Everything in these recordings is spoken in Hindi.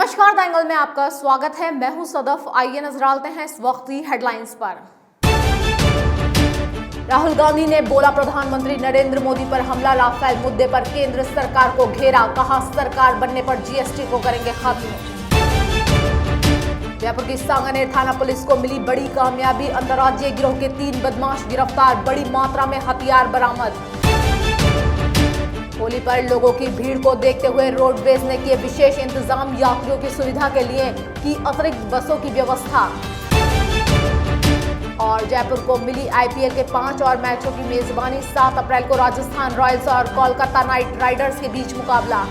नमस्कार, द एंगल में आपका स्वागत है। मैं हूं सदफ। आइए नजर डालते हैं इस वक्त की हेडलाइंस पर। राहुल गांधी ने बोला प्रधानमंत्री नरेंद्र मोदी पर हमला। राफेल मुद्दे पर केंद्र सरकार को घेरा, कहा सरकार बनने पर जीएसटी को करेंगे खत्म। जयपुर की सांगानेर थाना पुलिस को मिली बड़ी कामयाबी, अंतर्राज्यीय गिरोह के 3 बदमाश गिरफ्तार, बड़ी मात्रा में हथियार बरामद। होली पर लोगों की भीड़ को देखते हुए रोडवेज ने किए विशेष इंतजाम, यात्रियों की सुविधा के लिए की अतिरिक्त बसों की व्यवस्था। और जयपुर को मिली आईपीएल के 5 और मैचों की मेजबानी। 7 अप्रैल को राजस्थान रॉयल्स और कोलकाता नाइट राइडर्स के बीच मुकाबला।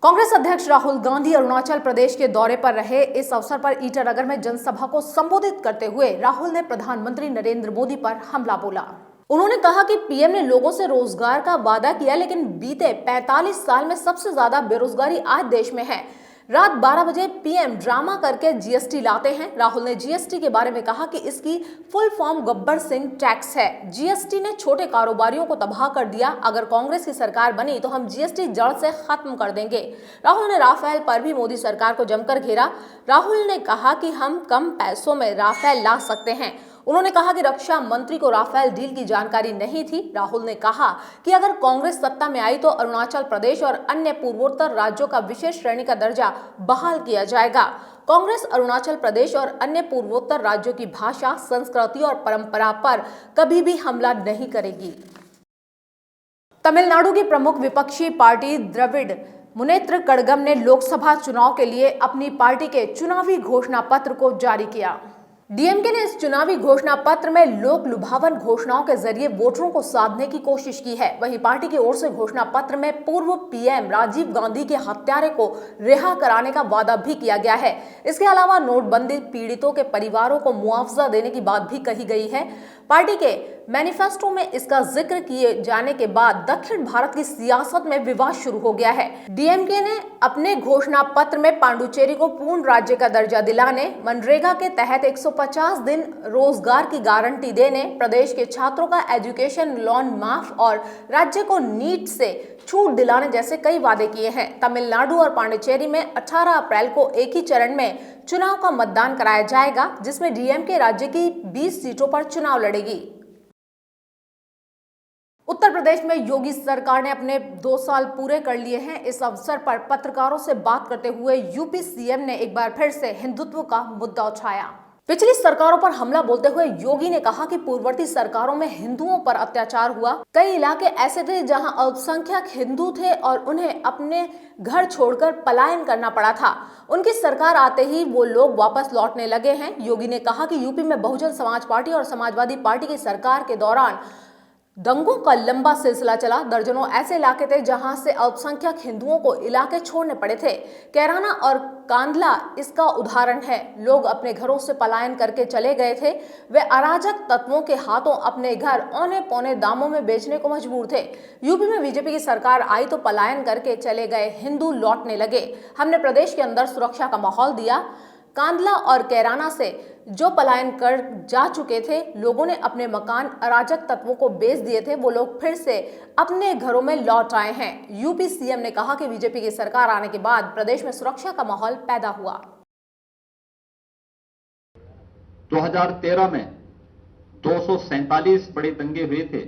कांग्रेस अध्यक्ष राहुल गांधी अरुणाचल प्रदेश के दौरे पर रहे। इस अवसर पर ईटानगर में जनसभा को संबोधित करते हुए राहुल ने प्रधानमंत्री नरेंद्र मोदी पर हमला बोला। उन्होंने कहा कि पीएम ने लोगों से रोजगार का वादा किया, लेकिन बीते 45 साल में सबसे ज्यादा बेरोजगारी आज देश में है। रात 12 बजे पीएम ड्रामा करके जीएसटी लाते हैं। राहुल ने जीएसटी के बारे में कहा कि इसकी full form Gabbar Singh tax है। जीएसटी ने छोटे कारोबारियों को तबाह कर दिया। अगर कांग्रेस की सरकार बनी तो हम जीएसटी जड़ से खत्म कर देंगे। राहुल ने राफेल पर भी मोदी सरकार को जमकर घेरा। राहुल ने कहा कि हम कम पैसों में राफेल ला सकते हैं। उन्होंने कहा कि रक्षा मंत्री को राफेल डील की जानकारी नहीं थी। राहुल ने कहा कि अगर कांग्रेस सत्ता में आई तो अरुणाचल प्रदेश और अन्य पूर्वोत्तर राज्यों का विशेष श्रेणी का दर्जा बहाल किया जाएगा। कांग्रेस अरुणाचल प्रदेश और अन्य पूर्वोत्तर राज्यों की भाषा, संस्कृति और परंपरा पर कभी भी हमला नहीं करेगी। तमिलनाडु की प्रमुख विपक्षी पार्टी द्रविड़ मुनेत्र कड़गम ने लोकसभा चुनाव के लिए अपनी पार्टी के चुनावी घोषणा पत्र को जारी किया। डीएमके ने इस चुनावी घोषणा पत्र में लोक लुभावन घोषणाओं के जरिए वोटरों को साधने की कोशिश की है। वहीं पार्टी की ओर से घोषणा पत्र में पूर्व पीएम राजीव गांधी के हत्यारे को रिहा कराने का वादा भी किया गया है। इसके अलावा नोटबंदी पीड़ितों के परिवारों को मुआवजा देने की बात भी कही गई है। पार्टी के मैनिफेस्टो में इसका जिक्र किए जाने के बाद दक्षिण भारत की सियासत में विवाद शुरू हो गया है। डीएमके ने अपने घोषणा पत्र में पांडुचेरी को पूर्ण राज्य का दर्जा दिलाने, मनरेगा के तहत 150 दिन रोजगार की गारंटी देने, प्रदेश के छात्रों का एजुकेशन लोन माफ और राज्य को नीट से छूट दिलाने जैसे कई वादे किए हैं। तमिलनाडु और पांडुचेरी में 18 अप्रैल को एक ही चरण में चुनाव का मतदान कराया जाएगा, जिसमें डीएमके राज्य की 20 सीटों पर चुनाव लड़ेगी। उत्तर प्रदेश में योगी सरकार ने अपने 2 साल पूरे कर लिए हैं। इस अवसर पर पत्रकारों से बात करते हुए यूपी सीएम ने एक बार फिर से हिंदुत्व का मुद्दा उठाया। पिछली सरकारों पर हमला बोलते हुए योगी ने कहा कि पूर्ववर्ती सरकारों में हिंदुओं पर अत्याचार हुआ। कई इलाके ऐसे थे जहां अल्पसंख्यक हिंदू थे और उन्हें अपने घर छोड़कर पलायन करना पड़ा था। उनकी सरकार आते ही वो लोग वापस लौटने लगे हैं। योगी ने कहा कि यूपी में बहुजन समाज पार्टी और समाजवादी पार्टी की सरकार के दौरान दंगों का लंबा सिलसिला चला। दर्जनों ऐसे इलाके थे जहां से अल्पसंख्यक हिंदुओं को इलाके छोड़ने पड़े थे। कैराना और कांधला इसका उदाहरण है। लोग अपने घरों से पलायन करके चले गए थे। वे अराजक तत्वों के हाथों अपने घर औने पौने दामों में बेचने को मजबूर थे। यूपी में बीजेपी की सरकार आई तो पलायन करके चले गए हिंदू लौटने लगे। हमने प्रदेश के अंदर सुरक्षा का माहौल दिया। कांधला और कैराना से जो पलायन कर जा चुके थे, लोगों ने अपने मकान अराजक तत्वों को बेच दिए थे। वो लोग फिर से अपने घरों में लौट आए हैं। यूपी सीएम ने कहा कि बीजेपी की सरकार आने के बाद प्रदेश में सुरक्षा का माहौल पैदा हुआ। 2013 में 247 बड़े दंगे हुए थे।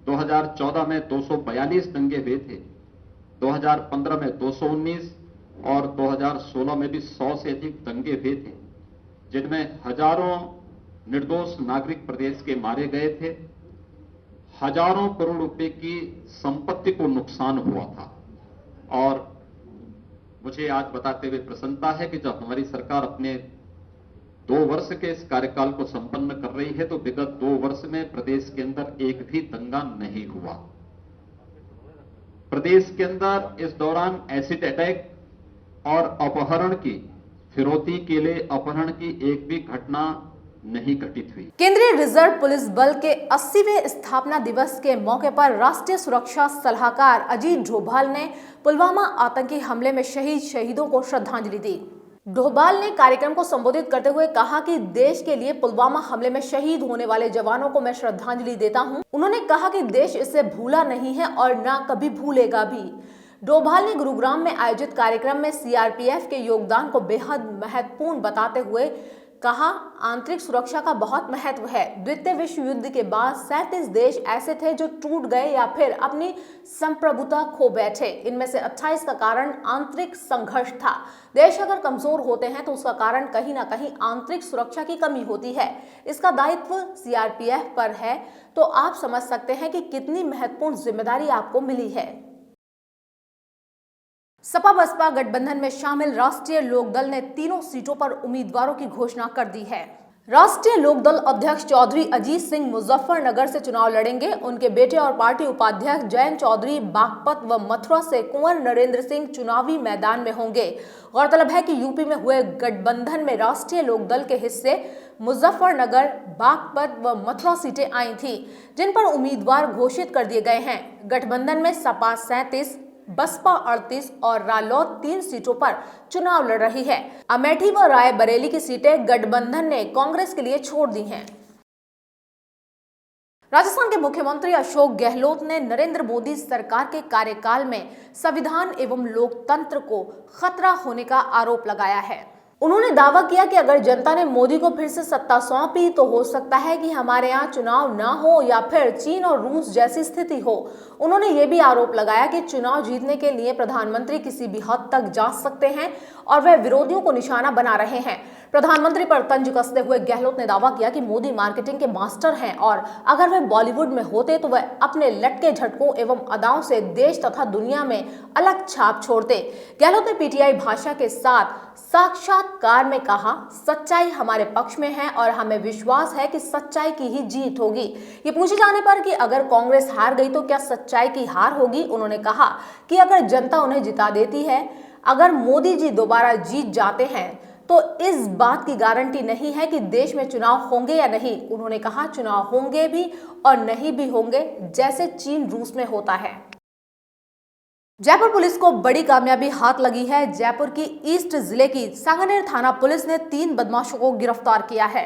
2014 में 242 दंगे हुए थे। 2015 में 219 और 2016 में भी 100 से अधिक दंगे हुए थे, जिनमें हजारों निर्दोष नागरिक प्रदेश के मारे गए थे। हजारों करोड़ रुपए की संपत्ति को नुकसान हुआ था। और मुझे आज बताते हुए प्रसन्नता है कि जब हमारी सरकार अपने 2 वर्ष के इस कार्यकाल को संपन्न कर रही है तो विगत 2 वर्ष में प्रदेश के अंदर एक भी दंगा नहीं हुआ। प्रदेश के अंदर इस दौरान एसिड अटैक और अपहरण की, फिरौती के लिए अपहरण की एक भी घटना नहीं घटित हुई। केंद्रीय रिजर्व पुलिस बल के 80वें स्थापना दिवस के मौके पर राष्ट्रीय सुरक्षा सलाहकार अजीत डोभाल ने पुलवामा आतंकी हमले में शहीदों को श्रद्धांजलि दी। डोभाल ने कार्यक्रम को संबोधित करते हुए कहा कि देश के लिए पुलवामा हमले में शहीद होने वाले जवानों को मैं श्रद्धांजलि देता हूं। उन्होंने कहा कि देश इसे भूला नहीं है और ना कभी भूलेगा भी। डोभाल ने गुरुग्राम में आयोजित कार्यक्रम में सीआरपीएफ के योगदान को बेहद महत्वपूर्ण बताते हुए कहा, आंतरिक सुरक्षा का बहुत महत्व है। द्वितीय विश्व युद्ध के बाद 37 देश ऐसे थे जो टूट गए या फिर अपनी संप्रभुता खो बैठे। इनमें से 28 का कारण आंतरिक संघर्ष था। देश अगर कमजोर होते हैं तो उसका कारण कहीं ना कहीं आंतरिक सुरक्षा की कमी होती है। इसका दायित्व सीआरपीएफ पर है, तो आप समझ सकते हैं कि कितनी महत्वपूर्ण जिम्मेदारी आपको मिली है। सपा बसपा गठबंधन में शामिल राष्ट्रीय लोकदल ने तीनों सीटों पर उम्मीदवारों की घोषणा कर दी है। राष्ट्रीय लोकदल अध्यक्ष चौधरी अजीत सिंह मुजफ्फरनगर से चुनाव लड़ेंगे। उनके बेटे और पार्टी उपाध्यक्ष जयंत चौधरी बागपत व मथुरा से कुंवर नरेंद्र सिंह चुनावी मैदान में होंगे। गौरतलब है कि यूपी में हुए गठबंधन में राष्ट्रीय लोकदल के हिस्से मुजफ्फरनगर, बागपत व मथुरा सीटें आई थी, जिन पर उम्मीदवार घोषित कर दिए गए हैं। गठबंधन में सपा 37, बसपा 38 और रालोद 3 सीटों पर चुनाव लड़ रही है। अमेठी व रायबरेली की सीटें गठबंधन ने कांग्रेस के लिए छोड़ दी हैं। राजस्थान के मुख्यमंत्री अशोक गहलोत ने नरेंद्र मोदी सरकार के कार्यकाल में संविधान एवं लोकतंत्र को खतरा होने का आरोप लगाया है। उन्होंने दावा किया कि अगर जनता ने मोदी को फिर से सत्ता सौंपी तो हो सकता है कि हमारे यहाँ चुनाव ना हो या फिर चीन और रूस जैसी स्थिति हो। उन्होंने ये भी आरोप लगाया कि चुनाव जीतने के लिए प्रधानमंत्री किसी भी हद तक जा सकते हैं और वह विरोधियों को निशाना बना रहे हैं। प्रधानमंत्री पर तंज कसते हुए गहलोत ने दावा किया कि मोदी मार्केटिंग के मास्टर हैं और अगर वह बॉलीवुड में होते तो वह अपने लटके झटकों एवं अदाओं से देश तथा दुनिया में अलग छाप छोड़ते। गहलोत ने पीटीआई भाषा के साथ साक्षात्कार में कहा, सच्चाई हमारे पक्ष में है और हमें विश्वास है कि सच्चाई की ही जीत होगी। ये पूछे जाने पर कि अगर कांग्रेस हार गई तो क्या सच्चाई की हार होगी, उन्होंने कहा कि अगर जनता उन्हें जिता देती है, अगर मोदी जी दोबारा जीत जाते हैं तो इस बात की गारंटी नहीं है कि देश में चुनाव होंगे या नहीं। उन्होंने कहा, चुनाव होंगे भी और नहीं भी होंगे, जैसे चीन रूस में होता है। जयपुर पुलिस को बड़ी कामयाबी हाथ लगी है। जयपुर की ईस्ट जिले की सांगानेर थाना पुलिस ने 3 बदमाशों को गिरफ्तार किया है।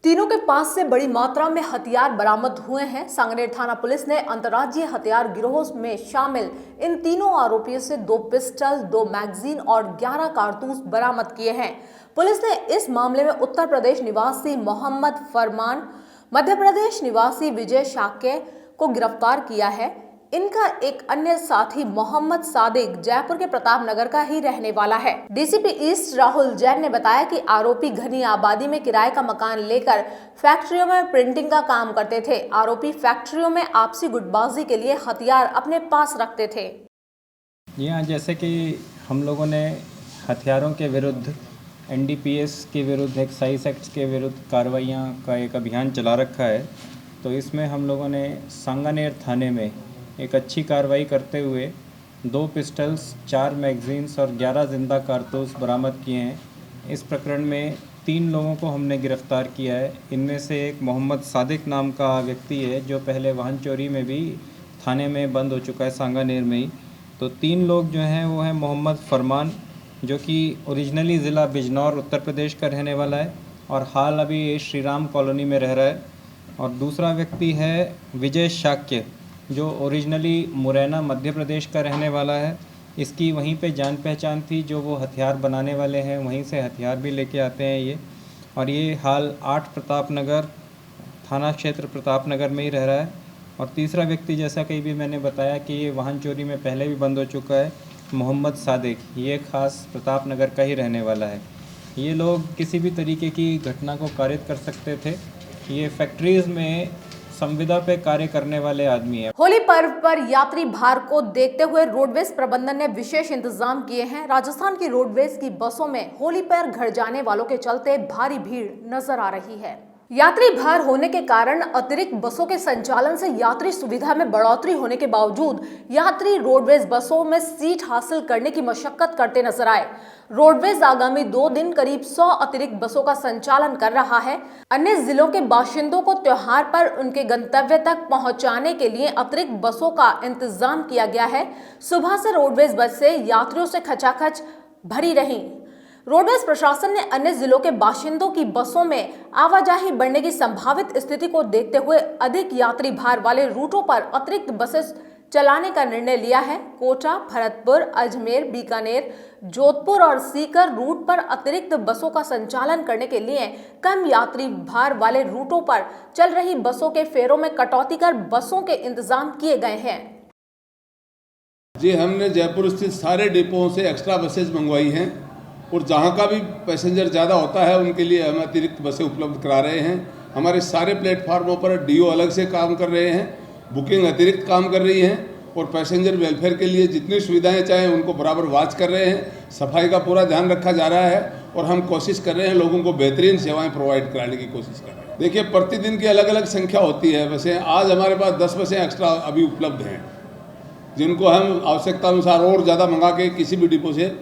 तीनों के पास से बड़ी मात्रा में हथियार बरामद हुए हैं। सांगानेर थाना पुलिस ने अंतर्राज्यीय हथियार गिरोह में शामिल इन तीनों आरोपियों से 2 पिस्टल, 2 मैगजीन और 11 कारतूस बरामद किए हैं। पुलिस ने इस मामले में उत्तर प्रदेश निवासी मोहम्मद फरमान, मध्य प्रदेश निवासी विजय शाक्य को गिरफ्तार किया है। इनका एक अन्य साथी मोहम्मद सादिक जयपुर के प्रताप नगर का ही रहने वाला है। डीसीपी ईस्ट राहुल जैन ने बताया कि आरोपी घनी आबादी में किराए का मकान लेकर फैक्ट्रियों में प्रिंटिंग का काम करते थे। आरोपी फैक्ट्रियों में आपसी गुटबाजी के लिए हथियार अपने पास रखते थे। यहाँ जैसे कि हम लोगों ने हथियारों के विरुद्ध, एनडीपीएस के विरुद्ध, एक्साइज एक्ट्स के विरुद्ध कार्रवाइयाँ का एक अभियान चला रखा है, तो इसमें हम लोगों ने सांगानेर थाने में एक अच्छी कार्रवाई करते हुए 2 पिस्टल्स, 4 मैगजीन्स और 11 जिंदा कारतूस बरामद किए हैं। इस प्रकरण में 3 लोगों को हमने गिरफ्तार किया है। इनमें से एक मोहम्मद सादिक नाम का व्यक्ति है जो पहले वाहन चोरी में भी थाने में बंद हो चुका है, सांगानेर में ही। तो 3 लोग जो हैं वो हैं मोहम्मद फरमान, जो कि ओरिजिनली ज़िला बिजनौर उत्तर प्रदेश का रहने वाला है और हाल अभी श्री राम कॉलोनी में रह रहा है। और दूसरा व्यक्ति है विजय शाक्य, जो ओरिजिनली मुरैना मध्य प्रदेश का रहने वाला है। इसकी वहीं पे जान पहचान थी, जो वो हथियार बनाने वाले हैं वहीं से हथियार भी लेके आते हैं ये। और ये हाल 8 प्रताप नगर थाना क्षेत्र प्रताप नगर में ही रह रहा है। और तीसरा व्यक्ति, जैसा कि भी मैंने बताया कि ये वाहन चोरी में पहले भी बंद हो चुका है, मोहम्मद सादिक, ये खास प्रताप नगर का ही रहने वाला है। ये लोग किसी भी तरीके की घटना को कारित कर सकते थे। ये फैक्ट्रीज़ में संविदा पे कार्य करने वाले आदमी है। होली पर्व पर यात्री भार को देखते हुए रोडवेज प्रबंधन ने विशेष इंतजाम किए हैं। राजस्थान की रोडवेज की बसों में होली पर घर जाने वालों के चलते भारी भीड़ नजर आ रही है। यात्री भार होने के कारण अतिरिक्त बसों के संचालन से यात्री सुविधा में बढ़ोतरी होने के बावजूद यात्री रोडवेज बसों में सीट हासिल करने की मशक्कत करते नजर आए। रोडवेज आगामी 2 दिन करीब 100 अतिरिक्त बसों का संचालन कर रहा है। अन्य जिलों के बाशिंदों को त्योहार पर उनके गंतव्य तक पहुंचाने के लिए अतिरिक्त बसों का इंतजाम किया गया है। सुबह से रोडवेज बसें यात्रियों से खचाखच भरी रहीं। रोडवेज प्रशासन ने अन्य जिलों के बाशिंदों की बसों में आवाजाही बढ़ने की संभावित स्थिति को देखते हुए अधिक यात्री भार वाले रूटों पर अतिरिक्त बसें चलाने का निर्णय लिया है। कोटा, भरतपुर, अजमेर, बीकानेर, जोधपुर और सीकर रूट पर अतिरिक्त बसों का संचालन करने के लिए कम यात्री भार वाले रूटों पर चल रही बसों के फेरों में कटौती कर बसों के इंतजाम किए गए हैं। जी, हमने जयपुर स्थित सारे डिपोओं से एक्स्ट्रा बसेज मंगवाई हैं और जहां का भी पैसेंजर ज़्यादा होता है उनके लिए हम अतिरिक्त बसें उपलब्ध करा रहे हैं। हमारे सारे प्लेटफार्मों पर डीओ अलग से काम कर रहे हैं, बुकिंग अतिरिक्त काम कर रही है और पैसेंजर वेलफेयर के लिए जितनी सुविधाएं चाहें उनको बराबर वॉच कर रहे हैं। सफाई का पूरा ध्यान रखा जा रहा है और हम कोशिश कर रहे हैं लोगों को बेहतरीन सेवाएं प्रोवाइड कराने की कोशिश कर रहे हैं। देखिए, प्रतिदिन की अलग अलग संख्या होती है बसें। आज हमारे पास 10 बसें एक्स्ट्रा अभी उपलब्ध हैं, जिनको हम आवश्यकता अनुसार और ज़्यादा मंगा के किसी भी डिपो से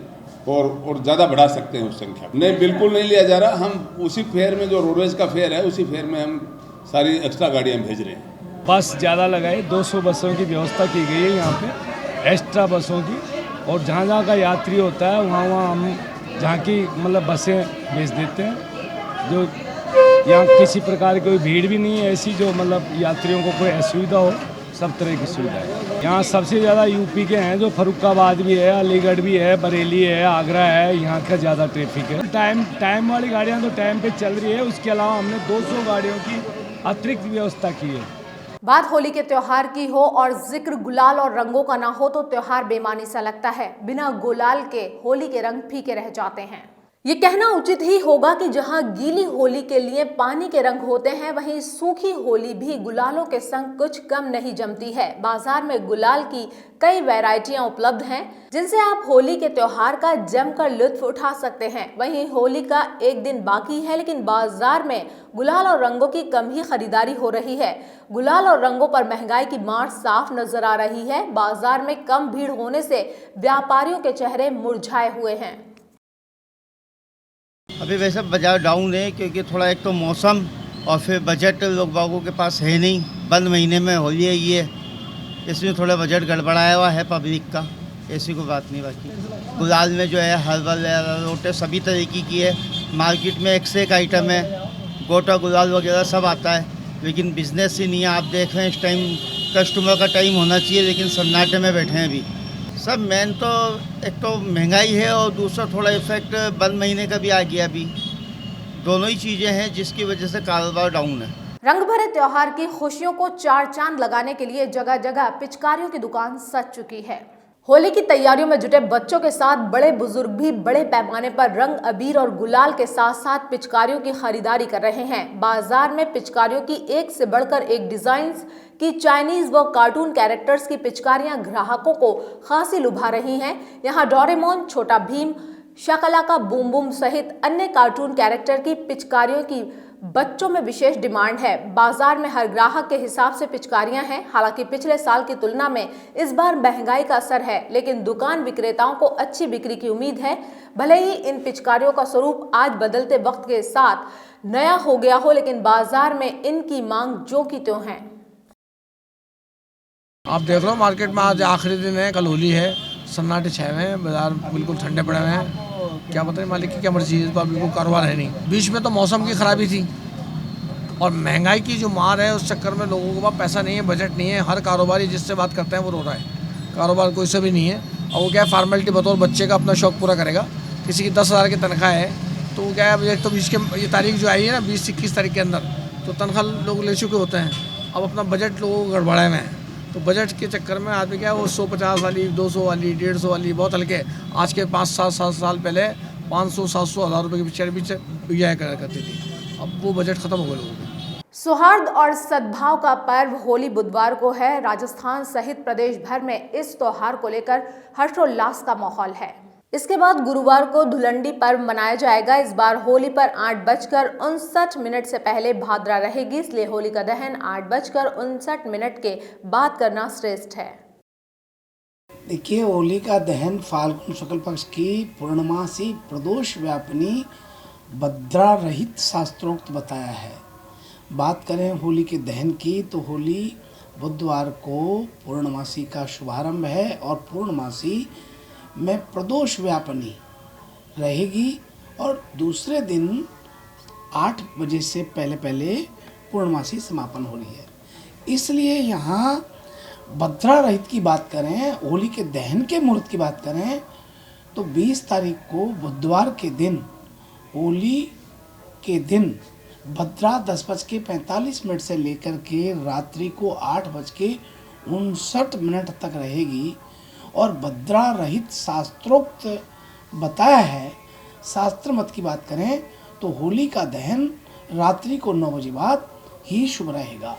और ज़्यादा बढ़ा सकते हैं उस संख्या। नहीं, बिल्कुल नहीं लिया जा रहा। हम उसी फेयर में जो रोडवेज का फेयर है उसी फेयर में हम सारी एक्स्ट्रा गाड़ियाँ भेज रहे हैं। बस ज़्यादा लगाए, 200 बसों की व्यवस्था की गई है यहाँ पे, एक्स्ट्रा बसों की। और जहाँ जहाँ का यात्री होता है वहाँ हम जहाँ की मतलब बसें भेज देते हैं। जो यहाँ किसी प्रकार की कोई भीड़ भी नहीं है ऐसी जो मतलब यात्रियों को कोई असुविधा हो, सब तरह की सुविधा है। यहाँ सबसे ज़्यादा यूपी के हैं, जो फरुखाबाद भी है, अलीगढ़ भी है, बरेली है, आगरा है, यहाँ का ज़्यादा ट्रैफिक है। टाइम वाली गाड़ियाँ तो टाइम पे चल रही है। उसके अलावा हमने 200 गाड़ियों की अतिरिक्त व्यवस्था की है। बात होली के त्योहार की हो और जिक्र गुलाल और रंगों का ना हो तो त्योहार बेमानी सा लगता है। बिना गुलाल के होली के रंग फीके रह जाते हैं। ये कहना उचित ही होगा कि जहां गीली होली के लिए पानी के रंग होते हैं, वहीं सूखी होली भी गुलालों के संग कुछ कम नहीं जमती है। बाजार में गुलाल की कई वैरायटियां उपलब्ध हैं, जिनसे आप होली के त्योहार का जमकर लुत्फ उठा सकते हैं। वहीं होली का एक दिन बाकी है, लेकिन बाजार में गुलाल और रंगों की कम ही खरीदारी हो रही है। गुलाल और रंगों पर महंगाई की मार साफ नजर आ रही है। बाजार में कम भीड़ होने से व्यापारियों के चेहरे मुरझाए हुए हैं। अभी वैसे बाजार डाउन है, क्योंकि थोड़ा एक तो मौसम और फिर बजट लोग बागों के पास है नहीं। बंद महीने में होली है ये, इसमें थोड़ा बजट गड़बड़ाया हुआ है पब्लिक का, ऐसी कोई बात नहीं। बाकी गुलाल में जो है हर्बल रोटे सभी तरीके की है। मार्केट में एक से एक आइटम है, गोटा गुलाल वगैरह सब आता है, लेकिन बिजनेस ही नहीं है। आप देख रहे हैं इस टाइम कस्टमर का टाइम होना चाहिए, लेकिन सन्नाटे में बैठे हैं अभी सब। मेन तो एक तो महंगाई है और दूसरा थोड़ा इफेक्ट बंद महीने का भी आ गया। अभी दोनों ही चीज़ें हैं जिसकी वजह से कारोबार डाउन है। रंग भरे त्योहार की खुशियों को चार चांद लगाने के लिए जगह जगह पिचकारियों की दुकान सज चुकी है। होली की तैयारियों में जुटे बच्चों के साथ बड़े बुजुर्ग भी बड़े पैमाने पर रंग, अबीर और गुलाल के साथ साथ पिचकारियों की खरीदारी कर रहे हैं। बाजार में पिचकारियों की एक से बढ़कर एक डिजाइन्स की चाइनीज व कार्टून कैरेक्टर्स की पिचकारियां ग्राहकों को खासी लुभा रही हैं। यहाँ डोरेमोन, छोटा भीम, शकलाका बूम बूम सहित अन्य कार्टून कैरेक्टर की पिचकारियों की बच्चों में विशेष डिमांड है। बाजार में हर ग्राहक के हिसाब से पिचकारियां हैं। हालांकि पिछले साल की तुलना में इस बार महंगाई का असर है, लेकिन दुकान विक्रेताओं को अच्छी बिक्री की उम्मीद है। भले ही इन पिचकारियों का स्वरूप आज बदलते वक्त के साथ नया हो गया हो, लेकिन बाजार में इनकी मांग जो की त्यों है। आप देख लो मार्केट में आज आखिरी दिन है, कल होली है, सन्नाटे छाए हुए हैं, बाजार बिल्कुल ठंडे पड़े हुए हैं। क्या पता नहीं मालिक की क्या मर्जी है, इस बार बिल्कुल कारोबार है नहीं। बीच में तो मौसम की खराबी थी और महंगाई की जो मार है, उस चक्कर में लोगों के पास पैसा नहीं है, बजट नहीं है। हर कारोबारी जिससे बात करते हैं वो रो रहा है, कारोबार कोई से भी नहीं है। और वो क्या है, फॉर्मेलिटी बतौर बच्चे का अपना शौक पूरा करेगा। किसी की 10,000 की तनख्वाह है तो वो क्या है, एक तो बीच के ये तारीख जो आई है ना 20-21 तारीख के अंदर, तो तनख्वाह लोग ले चुके होते हैं। अब अपना बजट लोगों को गड़बड़ाए हुए हैं, तो बजट के चक्कर में आदमी क्या है वो 150 वाली, 200 वाली, 150 वाली बहुत हल्के, आज के 5-7 साल पहले 500-700 हज़ार रुपये के पीछे बिगाया करती थी। अब वो बजट खत्म हो गया लोगों का। सौहार्द और सद्भाव का पर्व होली बुधवार को है। राजस्थान सहित प्रदेश भर में इस त्योहार को लेकर हर्षोल्लास का माहौल है। इसके बाद गुरुवार को धुलंडी पर्व मनाया जाएगा। इस बार होली पर 8:59 से पहले भाद्रा रहेगी, इसलिए होली का दहन 8:59 के बाद करना श्रेष्ठ है। देखिए, होली का दहन फाल्गुन शुक्ल पक्ष की पूर्णमासी प्रदोष व्यापिनी भद्रा रहित शास्त्रोक्त बताया है। बात करें होली के दहन की, तो होली बुधवार को पूर्णमासी का शुभारंभ है और पूर्णमासी में प्रदोष व्यापनी रहेगी और दूसरे दिन 8 बजे से पहले पूर्णमासी समापन हो रही है। इसलिए यहाँ भद्रा रहित की बात करें, होली के दहन के मुहूर्त की बात करें तो 20 तारीख को बुधवार के दिन, होली के दिन भद्रा 10:45 से लेकर के रात्रि को 8:59 तक रहेगी। और भद्रा रहित शास्त्रोक्त बताया है। शास्त्र मत की बात करें तो होली का दहन रात्रि को 9 बजे बाद ही शुभ रहेगा।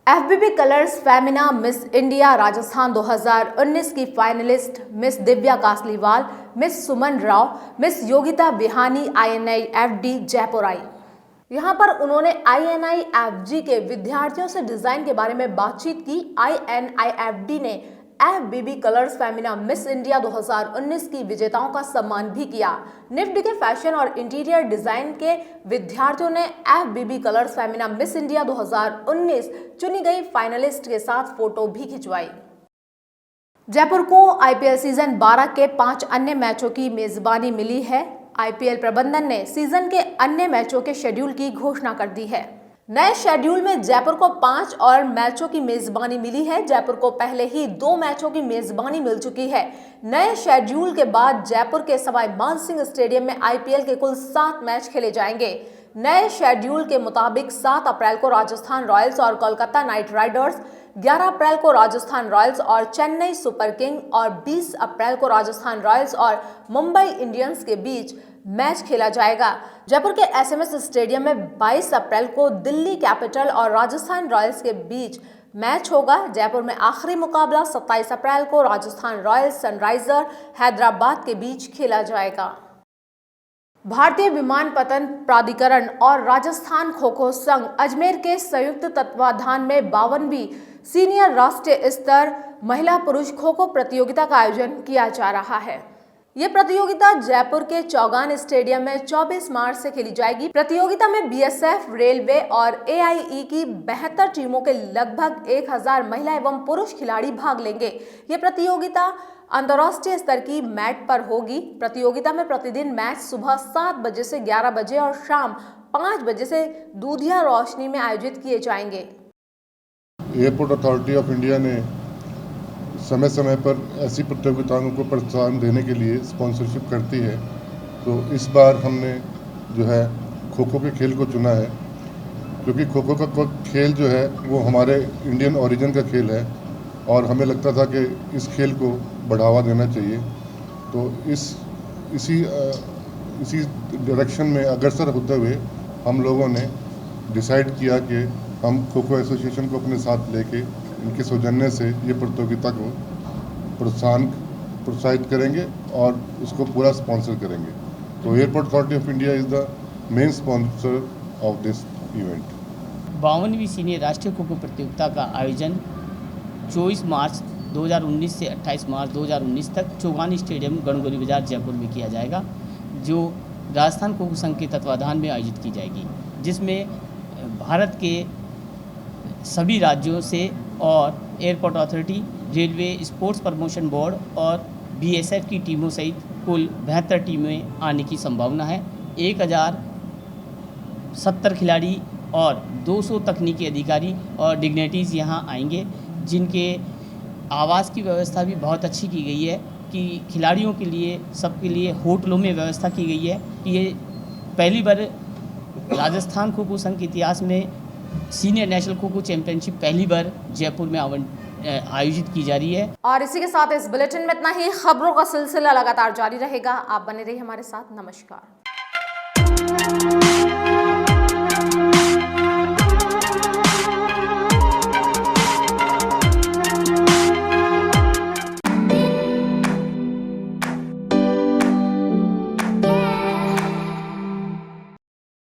FBB Colors Femina Miss India Rajasthan 2019 की finalist Miss Divya Kasliwal, Miss Suman Rao, Miss Yogita Bihani INIFD Jaipur आई। यहाँ पर उन्होंने INIFG के विद्यार्थियों से डिजाइन के बारे में बातचीत की। INIFD ने FBB Colors Femina Miss India 2019 की विजेताओं का सम्मान भी किया। निफ्ट के फैशन और इंटीरियर डिजाइन के विद्यार्थियों ने FBB Colors Femina Miss India 2019 चुनी गई फाइनलिस्ट के साथ फोटो भी खिंचवाई। जयपुर को IPL सीजन 12 के 5 अन्य मैचों की मेजबानी मिली है। IPL प्रबंधन ने सीजन के अन्य मैचों के शेड्यूल की घोषणा कर दी है। नए शेड्यूल में जयपुर को 5 और मैचों की मेजबानी मिली है। जयपुर को पहले ही 2 मैचों की मेजबानी मिल चुकी है। नए शेड्यूल के बाद जयपुर के सवाई मानसिंह स्टेडियम में IPL के कुल 7 मैच खेले जाएंगे। नए शेड्यूल के मुताबिक 7 अप्रैल को राजस्थान रॉयल्स और कोलकाता नाइट राइडर्स, 11 अप्रैल को राजस्थान रॉयल्स और चेन्नई सुपर किंग और 20 अप्रैल को राजस्थान रॉयल्स और मुंबई इंडियंस के बीच मैच खेला जाएगा। जयपुर के SMS स्टेडियम में 22 अप्रैल को दिल्ली कैपिटल और राजस्थान रॉयल्स के बीच मैच होगा। जयपुर में आखिरी मुकाबला 27 अप्रैल को राजस्थान रॉयल्स सनराइजर हैदराबाद के बीच खेला जाएगा। भारतीय विमानपत्तन प्राधिकरण और राजस्थान खो खो संघ अजमेर के संयुक्त तत्वाधान में 52वीं सीनियर राष्ट्रीय स्तर महिला पुरुष खो खो प्रतियोगिता का आयोजन किया जा रहा है। ये प्रतियोगिता जयपुर के चौगान स्टेडियम में 24 मार्च से खेली जाएगी। प्रतियोगिता में BSF, रेलवे और AIE की 72 टीमों के लगभग 1000 महिला एवं पुरुष खिलाड़ी भाग लेंगे। ये प्रतियोगिता अंतर्राष्ट्रीय स्तर की मैट पर होगी। प्रतियोगिता में प्रतिदिन मैच सुबह 7 बजे से 11 बजे और शाम 5 बजे से दूधिया रोशनी में आयोजित किए जाएंगे। एयरपोर्ट अथॉरिटी ऑफ इंडिया ने समय समय पर ऐसी प्रतियोगिताओं को प्रोत्साहन देने के लिए स्पॉन्सरशिप करती है। तो इस बार हमने जो है खो खो के खेल को चुना है, क्योंकि खो खो का खेल जो है वो हमारे इंडियन ओरिजिन का खेल है और हमें लगता था कि इस खेल को बढ़ावा देना चाहिए। तो इसी डायरेक्शन में अग्रसर होते हुए हम लोगों ने डिसाइड किया कि हम खो खो एसोसिएशन को अपने साथ लेके इनके सौजन्य से ये प्रतियोगिता को प्रोत्साहित करेंगे और उसको पूरा स्पॉन्सर करेंगे। तो airport authority of India is the main sponsor of this event. 52वीं सीनियर राष्ट्रीय खो खो प्रतियोगिता का आयोजन 24 मार्च 2019 से 28 मार्च 2019 तक चौगान स्टेडियम गणगौरी बाजार जयपुर में किया जाएगा, जो राजस्थान खो खो संघ के तत्वाधान में आयोजित की जाएगी, जिसमें भारत के सभी राज्यों से और airport authority, railway, sports promotion board और BSF की टीमों सहित कुल 72 टीमें आने की संभावना है। 1070 खिलाड़ी और 200 तकनीकी अधिकारी और डिग्नेटरीज यहाँ आएंगे, जिनके आवास की व्यवस्था भी बहुत अच्छी की गई है कि खिलाड़ियों के लिए सबके लिए होटलों में व्यवस्था की गई है कि ये पहली बार राजस्थान खो खो संघ के इतिहास में senior national kho kho championship पहली बार जयपुर में आयोजित की जा रही है। और इसी के साथ इस बुलेटिन में इतना ही। खबरों का सिलसिला लगातार जारी रहेगा। आप बने रहिए हमारे साथ। नमस्कार।